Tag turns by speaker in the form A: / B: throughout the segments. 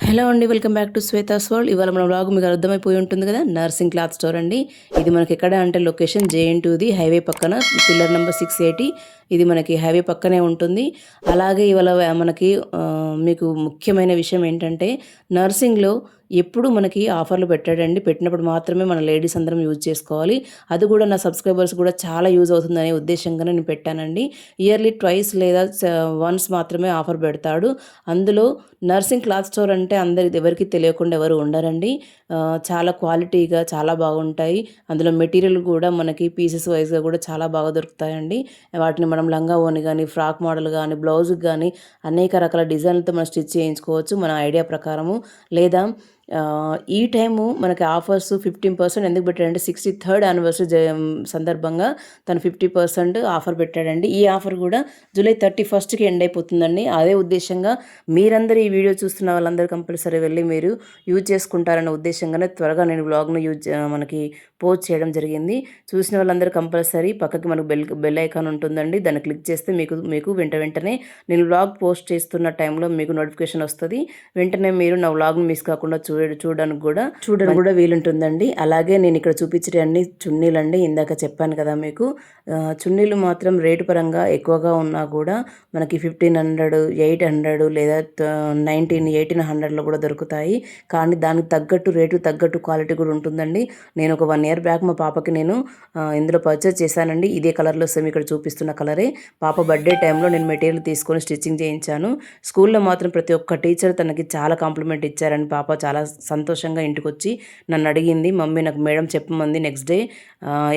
A: Hello అండి, welcome back to Shweta's world. ఇవాళ మన వ్లాగ్ మీకు అర్థమైపోయి ఉంటుంది కదా, నర్సింగ్ క్లాత్ స్టోర్ అండి. ఇది మనకి ఎక్కడ అంటే లొకేషన్ JN2ది హైవే పక్కన, పిల్లర్ నెంబర్ 680. ఇది మనకి హైవే పక్కనే ఉంటుంది. అలాగే ఇవాళ మనకి మీకు ముఖ్యమైన విషయం ఏంటంటే, నర్సింగ్లో ఎప్పుడు మనకి ఆఫర్లు పెట్టాడండి. పెట్టినప్పుడు మాత్రమే మన లేడీస్ అందరం యూజ్ చేసుకోవాలి. అది కూడా నా సబ్స్క్రైబర్స్ కూడా చాలా యూజ్ అవుతుందనే ఉద్దేశంగానే నేను పెట్టానండి. ఇయర్లీ ట్వైస్ లేదా వన్స్ మాత్రమే ఆఫర్ పెడతాడు. అందులో నర్సింగ్ క్లాత్ స్టోర్ అంటే అందరికి ఎవరికి తెలియకుండా ఎవరు ఉండరండి. చాలా క్వాలిటీగా చాలా బాగుంటాయి. అందులో మెటీరియల్ కూడా మనకి పీసెస్ వైజ్గా కూడా చాలా బాగా దొరుకుతాయండి. వాటిని మనం లంగా ఓని కానీ, ఫ్రాక్ మోడల్ కానీ, బ్లౌజ్కి కానీ అనేక రకాల డిజైన్లతో మనం స్టిచ్ చేయించుకోవచ్చు మన ఐడియా ప్రకారము. లేదా ఈ టైము మనకి ఆఫర్స్ 15% ఎందుకు పెట్టాడంటే, 63rd యానివర్సరీ సందర్భంగా తను 50% ఆఫర్ పెట్టాడండి. ఈ ఆఫర్ కూడా జూలై 31st ఎండ్ అయిపోతుందండి. అదే ఉద్దేశంగా మీరందరూ ఈ వీడియో చూస్తున్న వాళ్ళందరూ కంపల్సరీ వెళ్ళి మీరు యూజ్ చేసుకుంటారన్న ఉద్దేశంగానే త్వరగా నేను బ్లాగ్ను మనకి పోస్ట్ చేయడం జరిగింది. చూసిన వాళ్ళందరూ కంపల్సరీ పక్కకి మనకు బెల్ ఐకాన్ ఉంటుందండి, దాన్ని క్లిక్ చేస్తే మీకు వెంటనే నేను వ్లాగ్ పోస్ట్ చేస్తున్న టైంలో మీకు నోటిఫికేషన్ వస్తుంది. వెంటనే మీరు నా వ్లాగ్ను మిస్ కాకుండా చూడడానికి కూడా వీలుంటుందండి. అలాగే నేను ఇక్కడ చూపించే అన్ని చున్నీలండి. ఇందాక చెప్పాను కదా మీకు, చున్నీలు మాత్రం రేటు పరంగా ఎక్కువగా ఉన్నా కూడా మనకి 1500, 800 లేదా 1800లో కూడా దొరుకుతాయి. కానీ దానికి తగ్గట్టు రేటు తగ్గట్టు క్వాలిటీ కూడా ఉంటుందండి. నేను ఒక 1 year బ్యాక్ మా పాపకి నేను ఇందులో పర్చేస్ చేశానండి. ఇదే కలర్లో సేమ్ ఇక్కడ చూపిస్తున్న కలరే. పాప బర్త్డే టైంలో నేను మెటీరియల్ తీసుకొని స్టిచ్చింగ్ చేయించాను. స్కూల్లో మాత్రం ప్రతి ఒక్క టీచర్ తనకి చాలా కాంప్లిమెంట్ ఇచ్చారని పాప చాలా సంతోషంగా ఇంటికి వచ్చి నన్ను అడిగింది, మమ్మీ నాకు మేడం చెప్పమంది నెక్స్ట్ డే,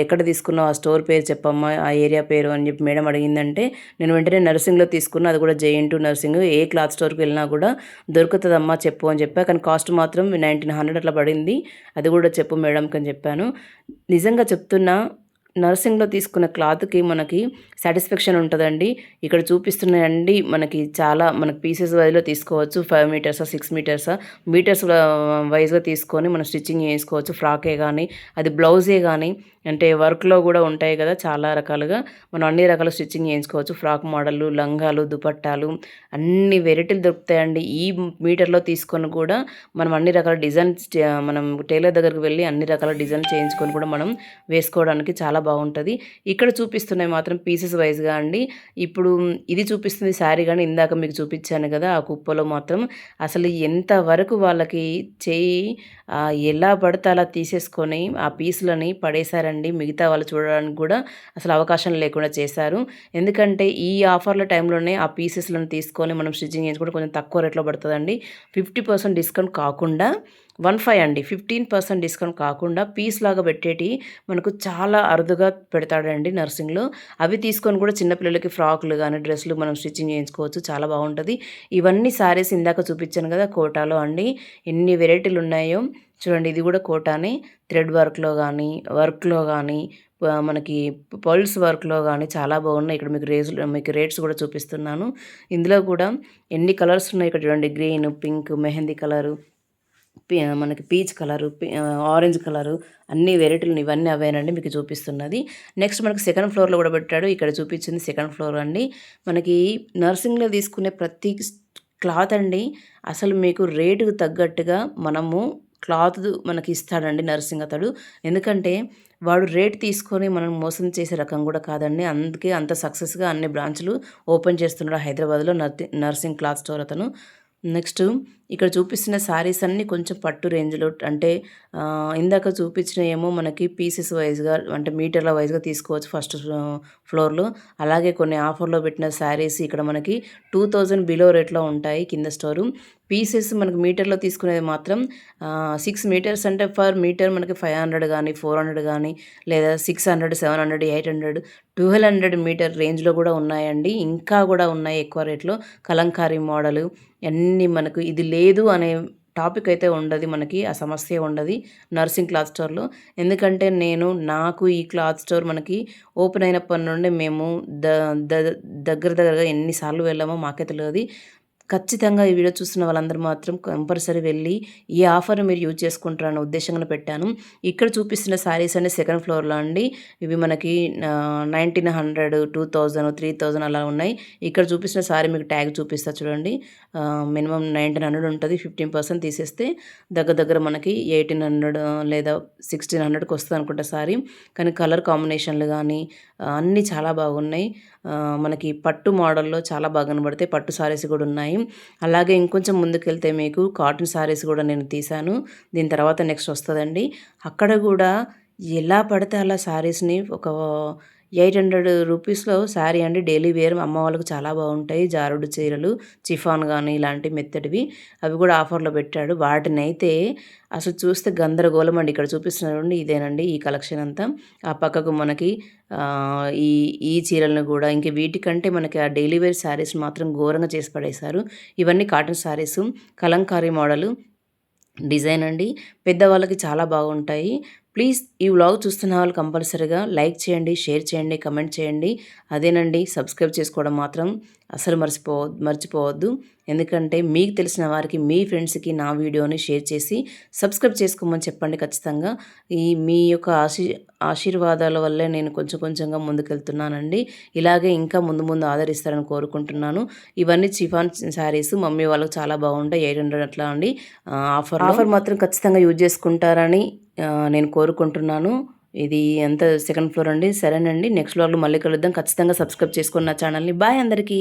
A: ఎక్కడ తీసుకున్నావు, ఆ స్టోర్ పేరు చెప్పమ్మా, ఆ ఏరియా పేరు అని చెప్పి మేడం అడిగిందంటే నేను వెంటనే నర్సింగ్లో తీసుకున్నా. అది కూడా JN2 నర్సింగ్. ఏ క్లాత్ స్టోర్కి వెళ్ళినా కూడా దొరుకుతుందమ్మా చెప్పు అని చెప్పా. కానీ కాస్ట్ మాత్రం 1900 అట్లా పడింది. అది కూడా చెప్పు మేడంకి అని చెప్పాను. నిజంగా చెప్తున్నా, నర్సింగ్లో తీసుకున్న క్లాత్కి మనకి సాటిస్ఫాక్షన్ ఉంటుందండి. ఇక్కడ చూపిస్తున్నాయండి మనకి చాలా మనకి పీసెస్ వైజ్లో తీసుకోవచ్చు. 5 మీటర్సా, 6 మీటర్సా, మీటర్స్ వైజ్గా తీసుకొని మనం స్టిచ్చింగ్ చేసుకోవచ్చు. ఫ్రాకే కానీ, అది బ్లౌజే కానీ, అంటే వర్క్లో కూడా ఉంటాయి కదా చాలా రకాలుగా, మనం అన్ని రకాల స్టిచ్చింగ్ చేయించుకోవచ్చు. ఫ్రాక్ మోడళ్ళు, లంగాలు, దుపట్టాలు అన్ని వెరైటీలు దొరుకుతాయండి. ఈ మీటర్లో తీసుకొని కూడా మనం అన్ని రకాల డిజైన్స్ మనం టైలర్ దగ్గరికి వెళ్ళి అన్ని రకాల డిజైన్ చేయించుకొని కూడా మనం వేసుకోవడానికి చాలా బాగుంటుంది. ఇక్కడ చూపిస్తున్నాయి మాత్రం పీసెస్ వైజ్గా అండి. ఇప్పుడు ఇది చూపిస్తుంది శారీ, కానీ ఇందాక మీకు చూపించాను కదా ఆ కుప్పలో మాత్రం అసలు ఎంతవరకు వాళ్ళకి చేయి ఎలా పడితే అలా తీసేసుకొని ఆ పీసులని పడేశారండి. మిగతా వాళ్ళు చూడడానికి కూడా అసలు అవకాశం లేకుండా చేశారు. ఎందుకంటే ఈ ఆఫర్ల టైంలోనే ఆ పీసెస్లను తీసుకొని మనం స్టిచ్చింగ్ చేయించుకుంటే కొంచెం తక్కువ రేట్లో పడుతుందండి. 50% డిస్కౌంట్ కాకుండా 15 అండి, 15% డిస్కౌంట్ కాకుండా పీస్ లాగా పెట్టేటి మనకు చాలా అరుదుగా పెడతాడండి నర్సింగ్లో. అవి తీసుకొని కూడా చిన్నపిల్లలకి ఫ్రాకులు కానీ, డ్రెస్సులు మనం స్టిచ్చింగ్ చేయించుకోవచ్చు. చాలా బాగుంటుంది. ఇవన్నీ శారీస్ ఇందాక చూపించాను కదా కోటాలో అండి. ఎన్ని వెరైటీలు ఉన్నాయో చూడండి. ఇది కూడా కోటానే. థ్రెడ్ వర్క్లో కానీ మనకి పల్స్ వర్క్లో కానీ చాలా బాగున్నాయి. ఇక్కడ మీకు రేట్స్ కూడా చూపిస్తున్నాను. ఇందులో కూడా ఎన్ని కలర్స్ ఉన్నాయి ఇక్కడ చూడండి. గ్రీన్, పింక్, మెహందీ కలరు, మనకి పీచ్ కలరు, ఆరెంజ్ కలరు, అన్ని వెరైటీలు ఇవన్నీ అవేనండి మీకు చూపిస్తున్నది. నెక్స్ట్ మనకి సెకండ్ ఫ్లోర్లో కూడా పెట్టాడు. ఇక్కడ చూపించింది సెకండ్ ఫ్లోర్ అండి. మనకి నర్సింగ్లో తీసుకునే ప్రతి క్లాత్ అండి అసలు మీకు రేటుకు తగ్గట్టుగా మనము క్లాత్ మనకి ఇస్తాడండి నర్సింగ్ అతడు. ఎందుకంటే వాడు రేట్ తీసుకొని మనం మోసం చేసే రకం కూడా కాదండి. అందుకే అంత సక్సెస్గా అన్ని బ్రాంచ్లు ఓపెన్ చేస్తున్నాడు హైదరాబాద్లో నర్సింగ్ క్లాత్ స్టోర్ అతను. నెక్స్ట్ ఇక్కడ చూపిస్తున్న శారీస్ అన్నీ కొంచెం పట్టు రేంజ్లో, అంటే ఇందాక చూపించిన ఏమో మనకి పీసెస్ వైజ్గా అంటే మీటర్ల వైజ్గా తీసుకోవచ్చు ఫస్ట్ ఫ్లోర్లో. అలాగే కొన్ని ఆఫర్లో పెట్టిన శారీస్ ఇక్కడ మనకి 2000 బిలో రేట్లో ఉంటాయి కింద స్టోరు. పీసెస్ మనకి మీటర్లో తీసుకునేది మాత్రం 6 మీటర్స్ అంటే పర్ మీటర్ మనకి 500 కానీ, 400 కానీ, లేదా 600, 700, 800, 1200 మీటర్ రేంజ్లో కూడా ఉన్నాయండి. ఇంకా కూడా ఉన్నాయి ఎక్కువ రేట్లో. కలంకారీ మోడలు అన్నీ మనకు ఇది లేదు అనే టాపిక్ అయితే ఉండదు, మనకి ఆ సమస్య ఉండదు నర్సింగ్ క్లాత్ స్టోర్లో. ఎందుకంటే నాకు ఈ క్లాత్ స్టోర్ మనకి ఓపెన్ అయినప్పటి నుండి మేము దగ్గరగా ఎన్నిసార్లు వెళ్ళామో మాకే తెలియదు. ఖచ్చితంగా ఈ వీడియో చూస్తున్న వాళ్ళందరూ మాత్రం కంపల్సరీ వెళ్ళి ఈ ఆఫర్‌ని మీరు యూజ్ చేసుకుంటారన్న ఉద్దేశంగానే పెట్టాను. ఇక్కడ చూపిస్తున్న శారీస్ అన్ని సెకండ్ ఫ్లోర్‌లో అండి. ఇవి మనకి 1900, 2000, 3000 అలా ఉన్నాయి. ఇక్కడ చూపిస్తున్న శారీ మీకు ట్యాగ్ చూపిస్తా చూడండి. మినిమమ్ 1900 ఉంటది. 15% తీసేస్తే దగ్గర దగ్గర మనకి 1800 లేదా 1600కి వస్తదనుకుంటా శారీ. కానీ కలర్ కాంబినేషన్‌లు గానీ అన్నీ చాలా బాగున్నాయి. మనకి పట్టు మోడల్‌లో చాలా బాగా కనబడతాయి. పట్టు శారీస్ కూడా ఉన్నాయి. అలాగే ఇంకొంచెం ముందుకెళ్తే మీకు కాటన్ శారీస్ కూడా నేను తీశాను. దీని తర్వాత నెక్స్ట్ వస్తదండి. అక్కడ కూడా ఎలా పడితే అలా శారీస్‌ని ఒక 800 రూపీస్‌లో శారీ అండి. డైలీ వేర్ అమ్మ వాళ్ళకి చాలా బాగుంటాయి. జారుడు చీరలు, చిఫాన్ గానీ ఇలాంటి మెత్తటివి అవి కూడా ఆఫర్‌లో పెట్టాడు. వాటినైతే అసలు చూస్తే గందరగోళం అండి. ఇక్కడ చూపిస్తున్న చూడండి ఇదేనండి ఈ కలెక్షన్ అంతా. ఆ పక్కకు మనకి ఈ ఈ చీరలను కూడా ఇంక వీటికంటే మనకి ఆ డైలీ వేర్ శారీస్ మాత్రం ఘోరంగా చేసి పడేశారు. ఇవన్నీ cotton saris Kalamkari model design అండి. పెద్దవాళ్ళకి చాలా బాగుంటాయి. ప్లీజ్ ఈ వ్లాగ్ చూస్తున్న వాళ్ళు కంపల్సరీగా లైక్ చేయండి, షేర్ చేయండి, కమెంట్ చేయండి. అదేనండి సబ్స్క్రైబ్ చేసుకోవడం మాత్రం అసలు మర్చిపోవద్దు. ఎందుకంటే మీకు తెలిసిన వారికి, మీ ఫ్రెండ్స్‌కి నా వీడియోని షేర్ చేసి సబ్స్క్రైబ్ చేసుకోమని చెప్పండి ఖచ్చితంగా. మీ యొక్క ఆశీర్వాదాల వల్లే నేను కొంచెం కొంచెంగా ముందుకెళ్తున్నానండి. ఇలాగే ఇంకా ముందు ముందు ఆదరిస్తారని కోరుకుంటున్నాను. ఇవన్నీ చిఫాన్ శారీస్ మమ్మీ వాళ్ళకి చాలా బాగుంటాయి. 800 అట్లా అండి. ఆఫర్ మాత్రం ఖచ్చితంగా యూజ్ చేసుకుంటారని నేను కోరుకుంటున్నాను. ఇది ఎంత సెకండ్ ఫ్లోర్ అండి. సరేనండి నెక్స్ట్ వ్లాగ్‌లో మళ్ళీ కలుద్దాం. ఖచ్చితంగా సబ్స్క్రైబ్ చేసుకోండి నా ఛానల్‌ని. బాయ్ అందరికీ.